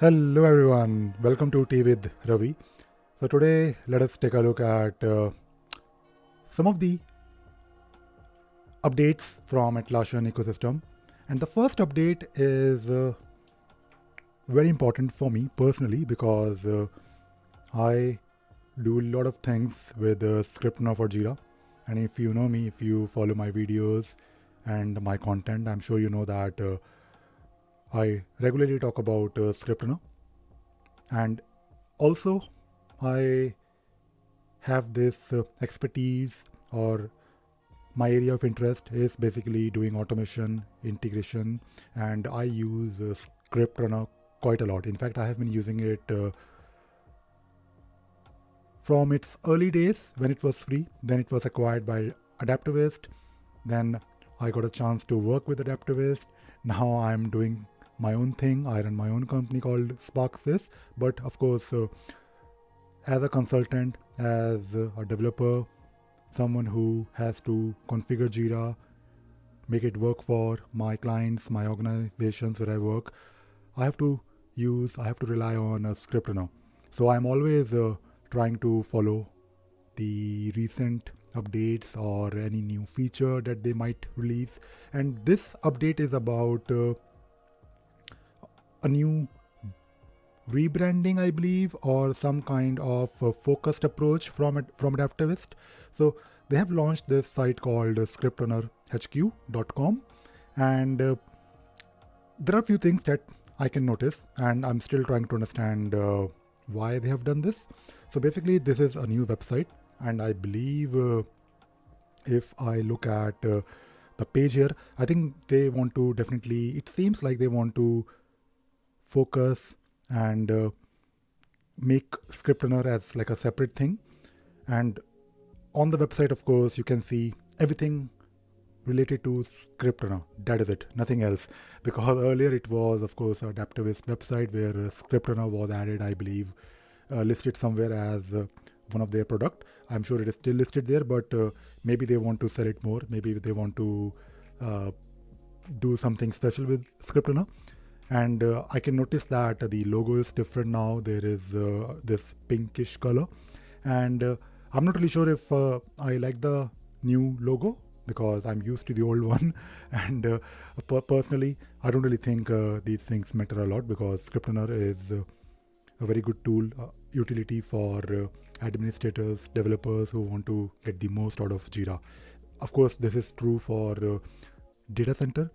Hello everyone, welcome to Tea with Ravi. So today let us take a look at some of the updates from Atlassian ecosystem. And the first update is very important for me personally because I do a lot of things with ScriptRunner for Jira. And if you know me, if you follow my videos and my content, I'm sure you know that I regularly talk about ScriptRunner. And also, I have this expertise, or my area of interest is basically doing automation, integration, and I use ScriptRunner quite a lot. In fact, I have been using it from its early days when it was free. Then it was acquired by Adaptivist. Then I got a chance to work with Adaptivist. Now I'm doing my own thing. I run my own company called SparkSys. But of course, as a consultant, as a developer, someone who has to configure Jira, make it work for my clients, my organizations where I work, I have to rely on a ScriptRunner. So I'm always trying to follow the recent updates or any new feature that they might release. And this update is about a new rebranding, I believe, or some kind of focused approach from Adaptivist. So they have launched this site called ScriptRunnerHQ.com, and there are a few things that I can notice, and I'm still trying to understand why they have done this. So basically, this is a new website, and I believe if I look at the page here, I think they want to definitely, it seems like they want to focus and make ScriptRunner as like a separate thing. And on the website, of course, you can see everything related to ScriptRunner. That is it, nothing else. Because earlier it was, of course, an Adaptivist website where ScriptRunner was added, I believe, listed somewhere as one of their product. I'm sure it is still listed there, but maybe they want to sell it more. Maybe they want to do something special with ScriptRunner. And I can notice that the logo is different now. There is this pinkish color, and I'm not really sure if I like the new logo because I'm used to the old one. And personally, I don't really think these things matter a lot because ScriptRunner is a very good tool, utility for administrators, developers who want to get the most out of Jira. Of course, this is true for data center.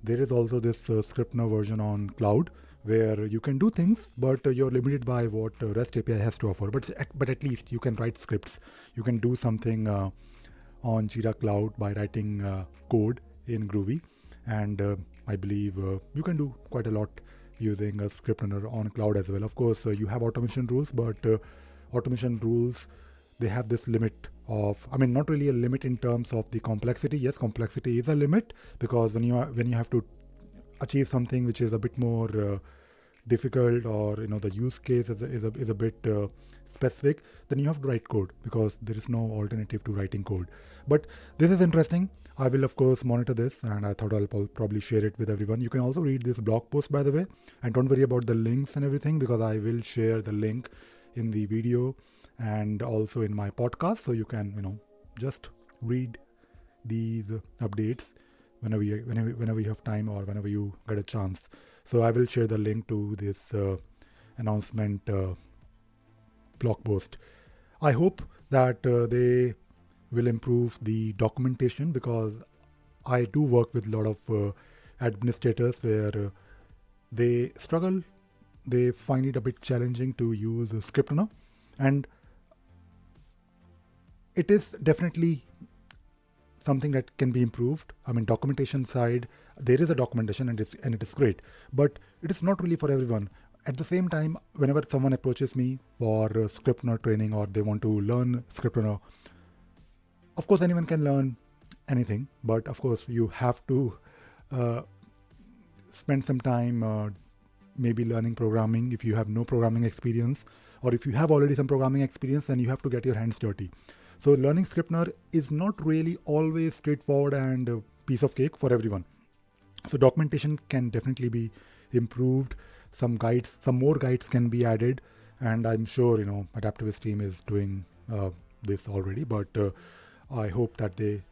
There is also this ScriptRunner version on cloud where you can do things, but you're limited by what REST API has to offer. But at least you can write scripts. You can do something on Jira Cloud by writing code in Groovy, and I believe you can do quite a lot using a ScriptRunner on cloud as well. Of course, you have automation rules, but automation rules, they have this limit of, I mean, not really a limit in terms of the complexity. Yes, complexity is a limit because when you have to achieve something which is a bit more difficult, or the use case is a bit specific, then you have to write code because there is no alternative to writing code. But this is interesting. I will of course monitor this, and I thought I'll probably share it with everyone. You can also read this blog post, by the way, and don't worry about the links and everything because I will share the link in the video and also in my podcast, so you can just read these updates whenever you have time or whenever you get a chance. So I will share the link to this announcement blog post. I hope that they will improve the documentation because I do work with a lot of administrators where they struggle. They find it a bit challenging to use ScriptRunner, and it is definitely something that can be improved. I mean, documentation side, there is a documentation and it is great, but it is not really for everyone. At the same time, whenever someone approaches me for ScriptRunner training or they want to learn ScriptRunner, of course anyone can learn anything, but of course you have to spend some time maybe learning programming if you have no programming experience, or if you have already some programming experience, then you have to get your hands dirty. So learning ScriptRunner is not really always straightforward and a piece of cake for everyone. So documentation can definitely be improved. some guides, some more guides can be added, and I'm sure Adaptivist team is doing this already, but I hope that they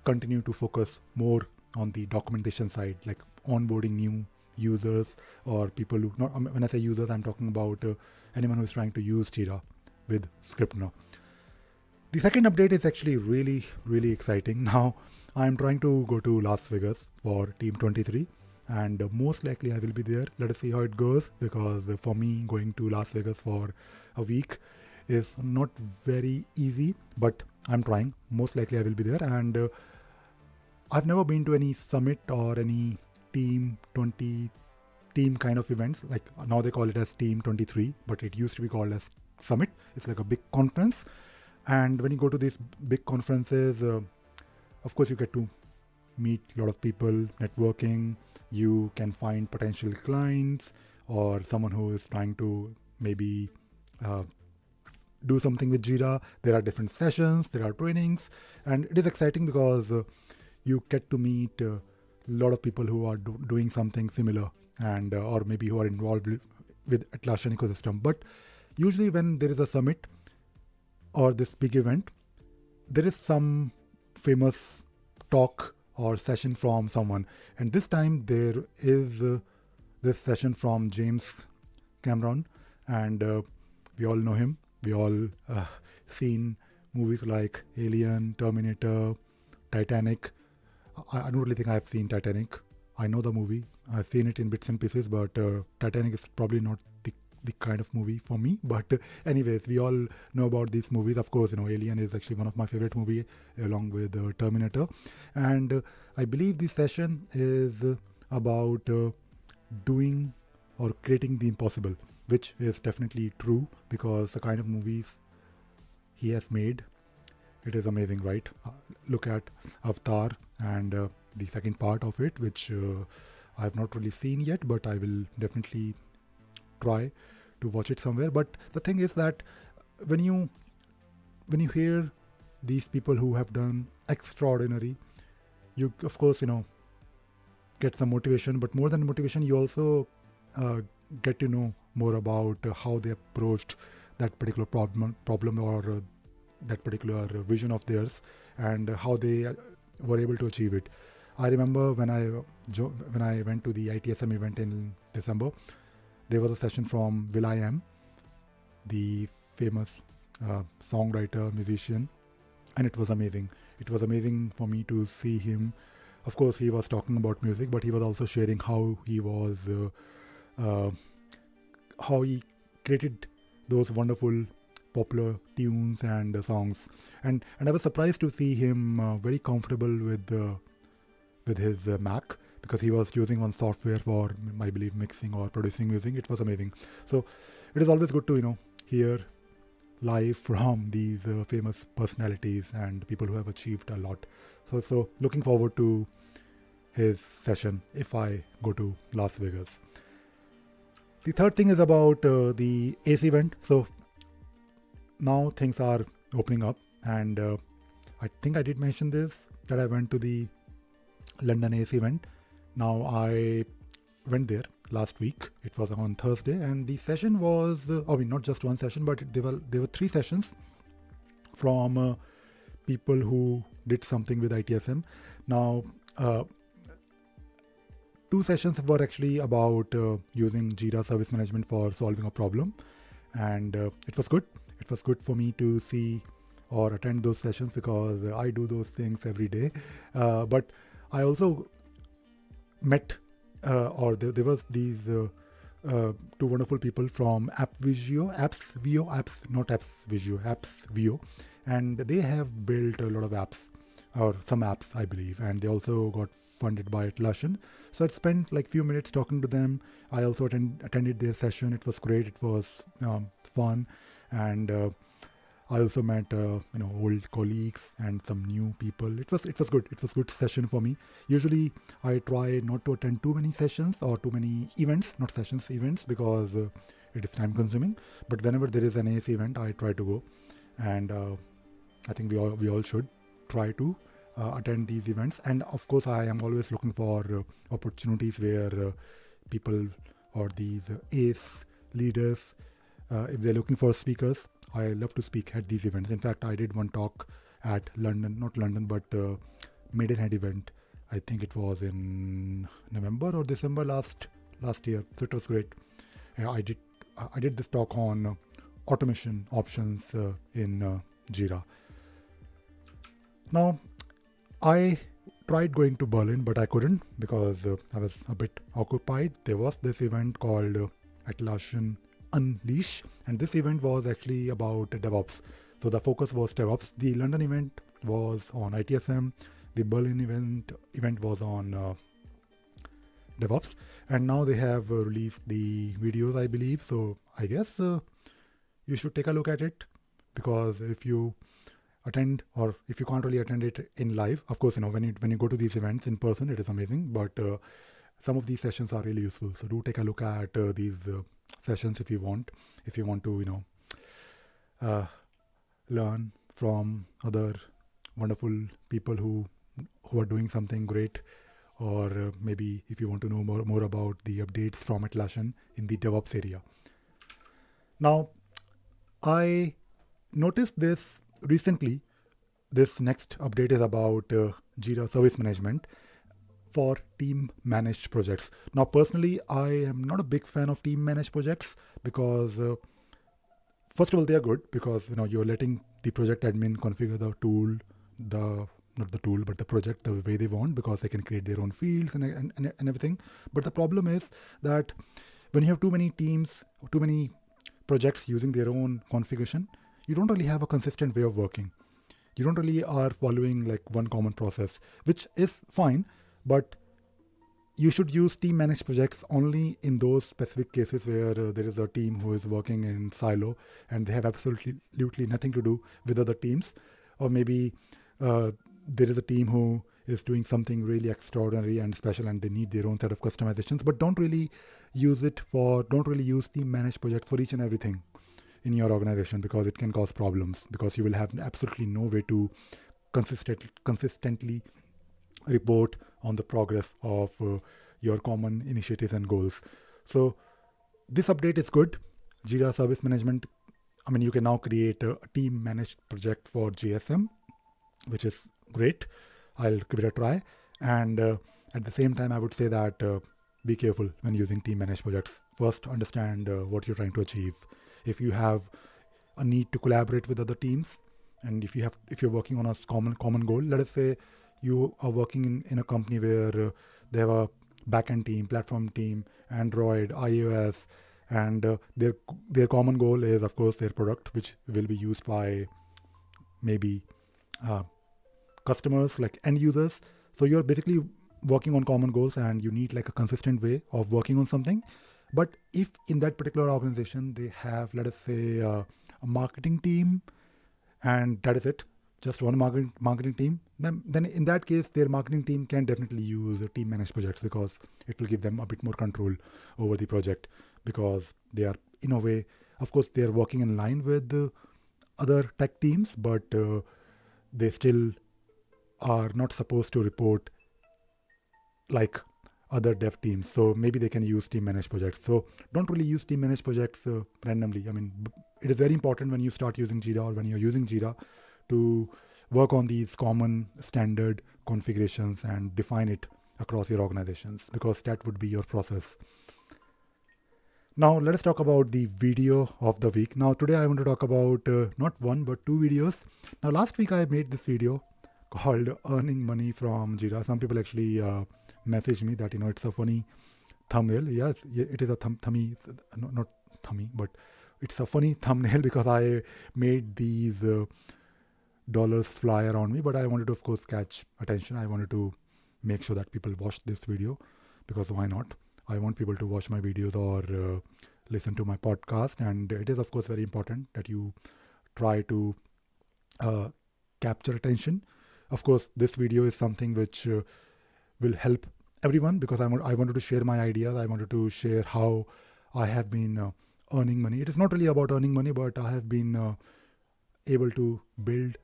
continue to focus more on the documentation side, like onboarding new users or people who, not when I say users, I'm talking about anyone who is trying to use Jira with ScriptRunner. The second update is actually really, really exciting. Now, I'm trying to go to Las Vegas for Team 23, and most likely I will be there. Let us see how it goes, because for me, going to Las Vegas for a week is not very easy, but I'm trying. Most likely I will be there, and I've never been to any summit or any Team 20 team kind of events. Like now they call it as Team 23, but it used to be called as Summit. It's like a big conference. And when you go to these big conferences, of course, you get to meet a lot of people, networking. You can find potential clients or someone who is trying to maybe do something with Jira. There are different sessions, there are trainings, and it is exciting because you get to meet a lot of people who are doing something similar, and or maybe who are involved with Atlassian ecosystem. But usually when there is a summit or this big event, there is some famous talk or session from someone. And this time there is this session from James Cameron, and we all know him. We all seen movies like Alien, Terminator, Titanic. I don't really think I've seen Titanic. I know the movie. I've seen it in bits and pieces, but Titanic is probably not the kind of movie for me. But anyways, we all know about these movies. Of course, Alien is actually one of my favorite movies, along with Terminator. And I believe this session is about doing or creating the impossible, which is definitely true, because the kind of movies he has made, it is amazing, right? Look at Avatar and the second part of it, which I have not really seen yet, but I will definitely try to watch it somewhere. But the thing is that when you hear these people who have done extraordinary, you of course get some motivation, but more than motivation, you also get to know more about how they approached that particular problem or that particular vision of theirs, and how they were able to achieve it. I remember when I went to the ITSM event in December, there was a session from will.i.am, the famous songwriter, musician, and it was amazing. It was amazing for me to see him. Of course, he was talking about music, but he was also sharing how he was, how he created those wonderful popular tunes and songs. And I was surprised to see him very comfortable with his Mac, because he was using one software for, I believe, mixing or producing music. It was amazing. So it is always good to hear live from these famous personalities and people who have achieved a lot. So looking forward to his session if I go to Las Vegas. The third thing is about the ACE event. So now things are opening up, and I think I did mention this, that I went to the London ACE event. Now I went there last week. It was on Thursday, and the session was, not just one session, but there were 3 sessions from people who did something with ITSM. Now, 2 sessions were actually about using Jira Service Management for solving a problem, and it was good. It was good for me to see or attend those sessions, because I do those things every day. But I also met there was these 2 wonderful people from AppsVio, and they have built a lot of apps, or some apps, I believe, and they also got funded by Atlassian. So I spent like few minutes talking to them. I also attended their session. It was great. It was fun, and I also met old colleagues and some new people. It was good. It was good session for me. Usually I try not to attend too many sessions or too many events, not sessions, events, because it is time consuming. But whenever there is an ACE event, I try to go, and I think we all should try to attend these events. And of course, I am always looking for opportunities where people or these ACE leaders, if they're looking for speakers, I love to speak at these events. In fact, I did one talk at not London, but Maidenhead event. I think it was in November or December last year. So it was great. I did this talk on automation options in Jira. Now, I tried going to Berlin, but I couldn't because I was a bit occupied. There was this event called Atlassian Unleash, and this event was actually about DevOps. So the focus was DevOps. The London event was on ITSM. The Berlin event was on DevOps, and now they have released the videos, I believe. So I guess you should take a look at it, because if you attend, or if you can't really attend it in live, of course, when you go to these events in person, it is amazing, but some of these sessions are really useful. So do take a look at these sessions if you want to learn from other wonderful people who are doing something great, or maybe if you want to know more about the updates from Atlassian in the DevOps area. Now, I noticed this recently. This next update is about Jira Service Management for team managed projects. Now, personally, I am not a big fan of team managed projects because first of all, they are good because you're letting the project admin configure the tool, not the tool, but the project the way they want, because they can create their own fields and everything. But the problem is that when you have too many teams, too many projects using their own configuration, you don't really have a consistent way of working. You don't really are following like one common process, which is fine, but you should use team managed projects only in those specific cases where there is a team who is working in silo and they have absolutely nothing to do with other teams, or maybe there is a team who is doing something really extraordinary and special and they need their own set of customizations, but don't really use team managed projects for each and everything in your organization, because it can cause problems, because you will have absolutely no way to consistently report on the progress of your common initiatives and goals. So this update is good. Jira Service Management, you can now create a team managed project for JSM, which is great. I'll give it a try. And at the same time, I would say that be careful when using team managed projects. First, understand what you're trying to achieve. If you have a need to collaborate with other teams, and if you're working on a common goal, let us say you are working in a company where they have a backend team, platform team, Android, iOS, and their common goal is, of course, their product, which will be used by maybe customers, like end users. So you're basically working on common goals and you need like a consistent way of working on something. But if in that particular organization they have, let us say, a marketing team, and that is it, just one marketing team, then in that case, their marketing team can definitely use team managed projects, because it will give them a bit more control over the project, because they are, in a way, of course, they are working in line with the other tech teams, but they still are not supposed to report like other dev teams. So maybe they can use team managed projects. So don't really use team managed projects randomly. It is very important when you start using Jira, or when you're using Jira, to work on these common standard configurations and define it across your organizations, because that would be your process. Now let us talk about the video of the week. Now today I want to talk about not one but two videos. Now last week I made this video called Earning Money from Jira. Some people actually messaged me that it's a funny thumbnail. Yes, it is a not thummy, but it's a funny thumbnail because I made these dollars fly around me, but I wanted to, of course, catch attention. I wanted to make sure that people watched this video, because why not? I want people to watch my videos or listen to my podcast, and it is, of course, very important that you try to capture attention. Of course, this video is something which will help everyone, because I wanted to share my ideas. I wanted to share how I have been earning money. It is not really about earning money, but I have been able to build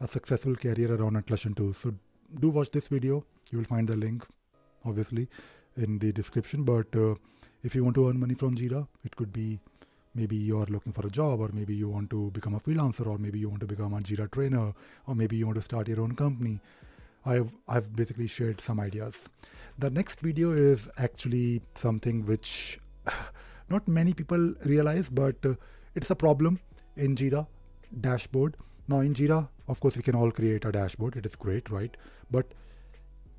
a successful career around Atlassian tools. So do watch this video. You will find the link, obviously, in the description. But If you want to earn money from Jira, it could be maybe you are looking for a job, or maybe you want to become a freelancer, or maybe you want to become a Jira trainer, or maybe you want to start your own company. I've basically shared some ideas. The next video is actually something which not many people realize, but it's a problem in Jira dashboard. Now in Jira, of course, we can all create a dashboard. It is great, right? But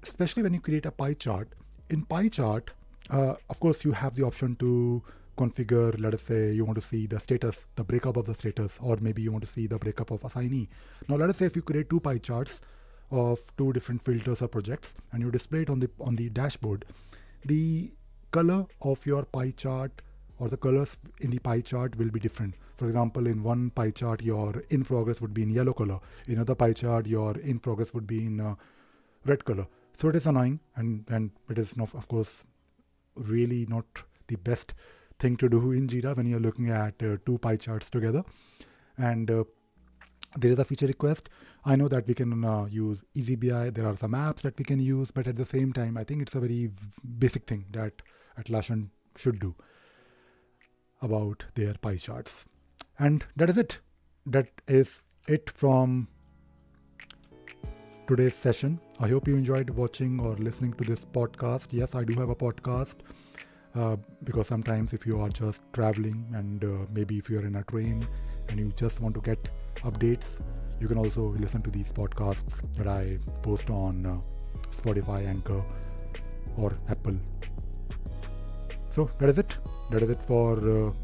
especially when you create a pie chart, in pie chart, of course, you have the option to configure, let us say you want to see the status, the breakup of the status, or maybe you want to see the breakup of assignee. Now let us say if you create two pie charts of two different filters or projects and you display it on the dashboard, the color of your pie chart or the colors in the pie chart will be different. For example, in one pie chart your in progress would be in yellow color, in another pie chart your in progress would be in red color. So it is annoying, and it is not, of course, really not the best thing to do in Jira when you're looking at two pie charts together. And there is a feature request. I know that we can use EasyBI. There are some apps that we can use, but at the same time, I think it's a very basic thing that Atlassian should do about their pie charts. And that is it. That is it from today's session. I hope you enjoyed watching or listening to this podcast. Yes, I do have a podcast because sometimes if you are just traveling and maybe if you're in a train and you just want to get updates, you can also listen to these podcasts that I post on Spotify, Anchor, or Apple. So that is it. That is it for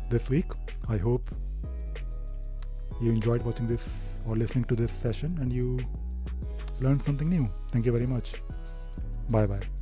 this week. I hope you enjoyed watching this or listening to this session and you learned something new. Thank you very much. Bye bye.